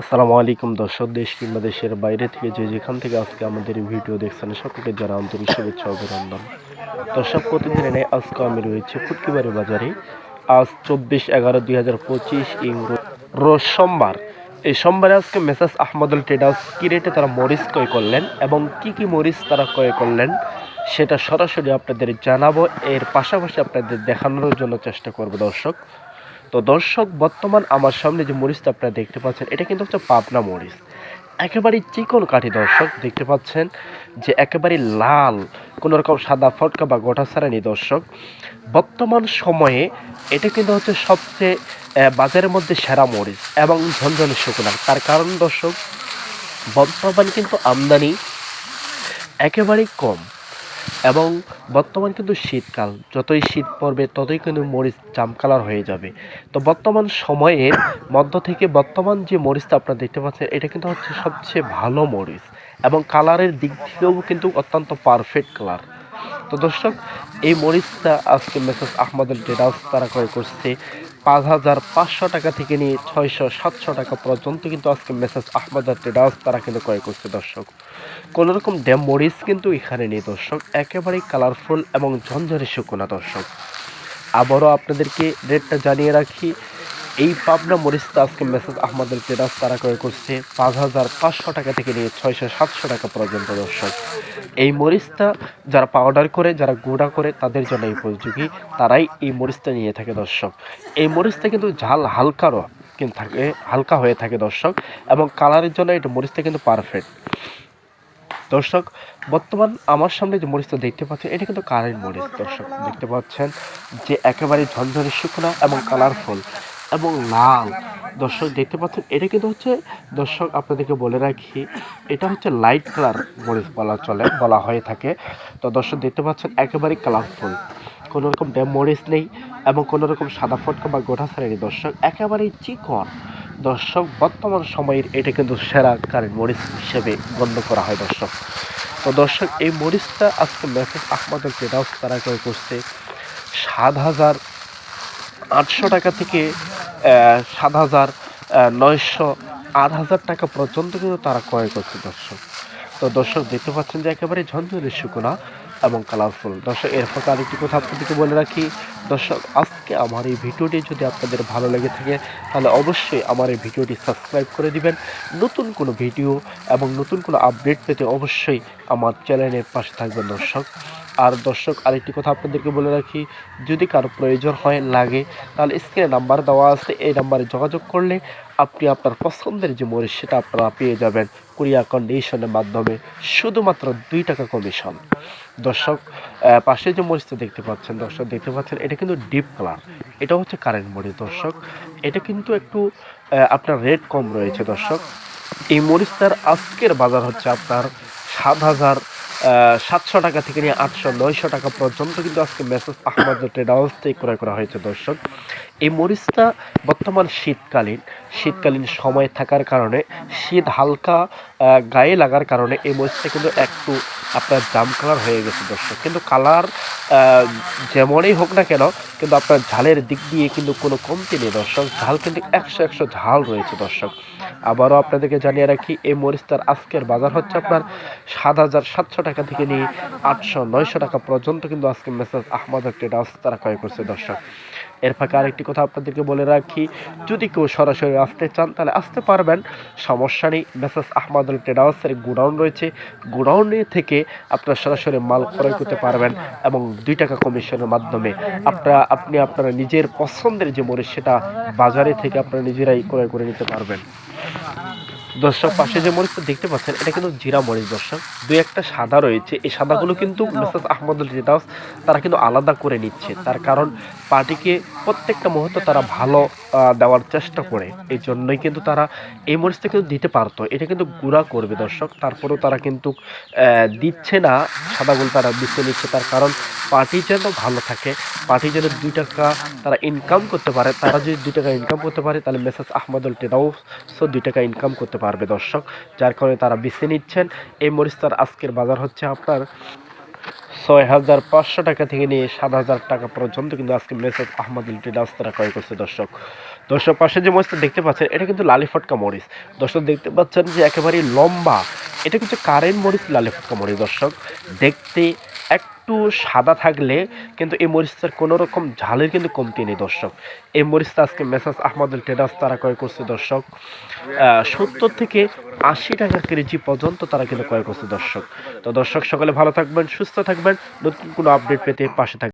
আসসালামু আলাইকুম দর্শক, দেশ কিংবা দেশের বাইরে থেকে যে যেখান থেকে আজকে আমাদের এই ভিডিও দেখছেন সকলকে যারা আন্তরিক শুভেচ্ছা অভিনন্দন। দর্শক, প্রতিদিনের ন্যায় আজকে আমি রয়েছে ফুটকিবাড়ি বাজারে। আজ 24/11/2025 রোজ সোমবার। এই সোমবারে আজকে মেসাজ আহমদুল ট্রেডার্স কি রেটে তারা মরিচ ক্রয় করলেন এবং কি মরিচ তারা ক্রয় করলেন সেটা সরাসরি আপনাদের জানাবো। এর পাশাপাশি আপনাদের দেখানোর জন্য চেষ্টা করব দর্শক। তো দর্শক, বর্তমান আমার সামনে যে মরিচটা আপনারা দেখতে পাচ্ছেন এটা কিন্তু হচ্ছে পাবনা মরিচ। একেবারে চিকন কাঠি দর্শক, দেখতে পাচ্ছেন যে একেবারে লাল, কোনো রকম সাদা ফটকা বা গোটা ছাড়ানি দর্শক। বর্তমান সময়ে এটা কিন্তু হচ্ছে সবচেয়ে বাজারের মধ্যে সেরা মরিচ এবং ঝনঝনে শুকনা। তার কারণ দর্শক, বর্তমান কিন্তু আমদানি একেবারেই কম এবং বর্তমান কিন্তু শীতকাল, যতই শীত পড়বে ততই কিন্তু মরিচ জাম কালার হয়ে যাবে। তো বর্তমান সময়ের মধ্য থেকে বর্তমান যে মরিচটা আপনারা দেখতে পাচ্ছেন এটা কিন্তু হচ্ছে সবচেয়ে ভালো মরিচ এবং কালারের দিক থেকেও কিন্তু অত্যন্ত পারফেক্ট কালার। তো দর্শক, এই মরিচটা আজকে মেসাজ আহমদুল ট্রেডার্স তারা ক্রয় করছে 5,500 টাকা থেকে নিয়ে 600-700 টাকা পর্যন্ত কিন্তু আজকে মেসাজ আহমদুল ট্রেডার্স তারা কিন্তু ক্রয় করছে দর্শক। কোনো রকম ড্যাম মরিচ কিন্তু এখানে নেই দর্শক, একেবারেই কালারফুল এবং ঝনঝনে শুকনা দর্শক। আবারও আপনাদেরকে রেটটা জানিয়ে রাখি, এই পাবনা মরিচটা আজকে মেসাজ আহমদুল ট্রেডার্স তারা ক্রয় করছে 5,500 টাকা থেকে নিয়ে 600-700 টাকা পর্যন্ত দর্শক। এই মরিচটা যারা পাউডার করে, যারা গুঁড়া করে তাদের জন্য এই উপযোগী, তারাই এই মরিচটা নিয়ে থাকে দর্শক। এই মরিচটা কিন্তু ঝাল হালকারও কিন্তু থাকে, হালকা হয়ে থাকে দর্শক, এবং কালারের জন্য এটা মরিচটা কিন্তু পারফেক্ট দর্শক। বর্তমান আমার সামনে যে মরিচটা দেখতে পাচ্ছেন এটা কিন্তু কারেন্ট মরিচ দর্শক, দেখতে পাচ্ছেন যে একেবারে ঝনঝনে শুকনা এবং কালারফুল এবং লাল দর্শক। দেখতে পাচ্ছেন এটা কিন্তু হচ্ছে দর্শক, আপনাদেরকে বলে রাখি এটা হচ্ছে লাইট কালার মরিচ বলা হয়ে থাকে। তো দর্শক, দেখতে পাচ্ছেন একেবারে কালারফুল, কোনো রকম ড্যাম মরিচ নেই এবং কোনো রকম সাদা ফটকা বা গোটা ছাড়েনি দর্শক, একেবারেই চিকন দর্শক। বর্তমান সময়ের এটা কিন্তু সেরা কারেন্ট মরিচ হিসেবে গণ্য করা হয় দর্শক। তো দর্শক, এই মরিচটা আজকে মেসাজ আহমদুল ট্রেডার্স তারা ক্রয় করছে 7,800 টাকা থেকে 7,900, 8,000 টাকা পর্যন্ত কিন্তু তারা ক্রয় করছে দর্শক। তো দর্শক, দেখতে পাচ্ছেন যে একেবারে ঝনঝনে শুকনা এবং কালারফুল দর্শক। এর ফাঁকে আরেকটি কথা আপনাদেরকে বলে রাখি দর্শক, আজকে আমার এই ভিডিওটি যদি আপনাদের ভালো লেগে থাকে তাহলে অবশ্যই আমার এই ভিডিওটি সাবস্ক্রাইব করে দিবেন। নতুন কোনো ভিডিও এবং নতুন কোনো আপডেট পেতে অবশ্যই আমার চ্যানেলের পাশে থাকবেন দর্শক। আর দর্শক, আরেকটি কথা আপনাদেরকে বলে রাখি, যদি কারো প্রয়োজন হয় লাগে তাহলে স্ক্রিনে নাম্বার দেওয়া আছে, এই নাম্বারে যোগাযোগ করলে আপনি আপনার পছন্দের যে মরিচ সেটা আপনারা পেয়ে যাবেন কুরিয়ার কন্ডিশনের মাধ্যমে, শুধুমাত্র 2 টাকা কমিশন দর্শক। পাশে যে মরিচটা দেখতে পাচ্ছেন দর্শক, দেখতে পাচ্ছেন এটা কিন্তু ডিপ কালার, এটা হচ্ছে কারেন্ট মরিচ দর্শক। এটা কিন্তু একটু আপনার রেট কম রয়েছে দর্শক। এই মরিচটার আজকের বাজার হচ্ছে আপনার 7,700 টাকা থেকে নিয়ে 800-900 টাকা পর্যন্ত কিন্তু আজকে মেসাজ আহমদুল ট্রেডার্স থেকে ক্রয় করা হয়েছে দর্শক। এই মরিচটা বর্তমান শীতকালীন সময় থাকার কারণে, শীত হালকা গায়ে লাগার কারণে এই মরিচটা কিন্তু একটু আপনার জাম কালার হয়ে গেছে দর্শক। কিন্তু কালার যেমনই হোক না কেন, কিন্তু আপনার ঝালের দিক দিয়ে কিন্তু কোনো কমতি নেই দর্শক, ঝাল কিন্তু 100 ঝাল রয়েছে দর্শক। আবারও আপনাদেরকে জানিয়ে রাখি, এই মরিচটার আজকের বাজার হচ্ছে আপনার 7,700 টাকা থেকে নিয়ে 800-900 টাকা পর্যন্ত কিন্তু আজকে মেসাজ আহমদুল ট্রেডার্স তারা ক্রয় করছে দর্শক। এর ফাঁকে আরেকটি কথা আপনাদেরকে বলে রাখি, যদি কেউ সরাসরি আসতে চান তাহলে আসতে পারবেন, সমস্যা নেই। মেসাজ আহমদুল ট্রেডার্সের গোডাউন রয়েছে, গোডাউনে থেকে আপনারা সরাসরি মাল ক্রয় করতে পারবেন এবং 2 টাকা কমিশনের মাধ্যমে আপনি আপনারা নিজের পছন্দের যে মরিচ সেটা বাজারে থেকে আপনারা নিজেরাই ক্রয় করে নিতে পারবেন দর্শক। পাশে যে মরিচটা দেখতে পাচ্ছেন এটা কিন্তু জিরা মরিচ দর্শক, দুই একটা সাদা রয়েছে, এই সাদাগুলো কিন্তু মেসাজ আহমদুল ট্রেডার্স তারা কিন্তু আলাদা করে নিচ্ছে। তার কারণ পার্টিকে প্রত্যেকটা মুহূর্তে তারা ভালো দেওয়ার চেষ্টা করে, এই জন্যই কিন্তু তারা এই মরিচটা কিন্তু দিতে পারতো, এটা কিন্তু গুঁড়া করবে দর্শক, তারপরেও তারা কিন্তু দিচ্ছে না, সাদাগুলো তারা বেছে নিচ্ছে। তার কারণ পার্টি যেন ভালো থাকে, পার্টি যেন 2 টাকা তারা ইনকাম করতে পারে, তারা যদি 2 টাকা ইনকাম করতে পারে তাহলে মেসাজ আহমদুল ট্রেডার্সও 2 টাকা ইনকাম করতে পারবে দর্শক। যার কারণে তারা বেছে নিচ্ছেন। এই মরিচটার আজকের বাজার হচ্ছে আপনার 6,500 টাকা থেকে নিয়ে 7,000 টাকা পর্যন্ত কিন্তু আজকে মেসাজ আহমদুল ট্রেডার্স তারা ক্রয় করছে দর্শক। দর্শক পাশে যে মরিচটা দেখতে পাচ্ছেন এটা কিন্তু লালি ফটকা মরিচ। দর্শক দেখতে পাচ্ছেন যে একেবারেই লম্বা, এটা কিন্তু কারেন্ট মরিচ লালি ফটকা মরিচ। দর্শক দেখতে একটু সাদা থাকলে কিন্তু এই মরিচটার কোনো রকম ঝালের কিন্তু কমতি নেই। দর্শক এই মরিচটা আজকে মেসার্স আহমদুল ট্রেডার্স তারা ক্রয় করছে দর্শক 70 থেকে 80 টাকা কেজি পর্যন্ত তারা কিন্তু ক্রয় করছে দর্শক। তো দর্শক সকলে ভালো থাকবেন, সুস্থ থাকবেন, নতুন কোনো আপডেট পেতে পাশে থাকবেন।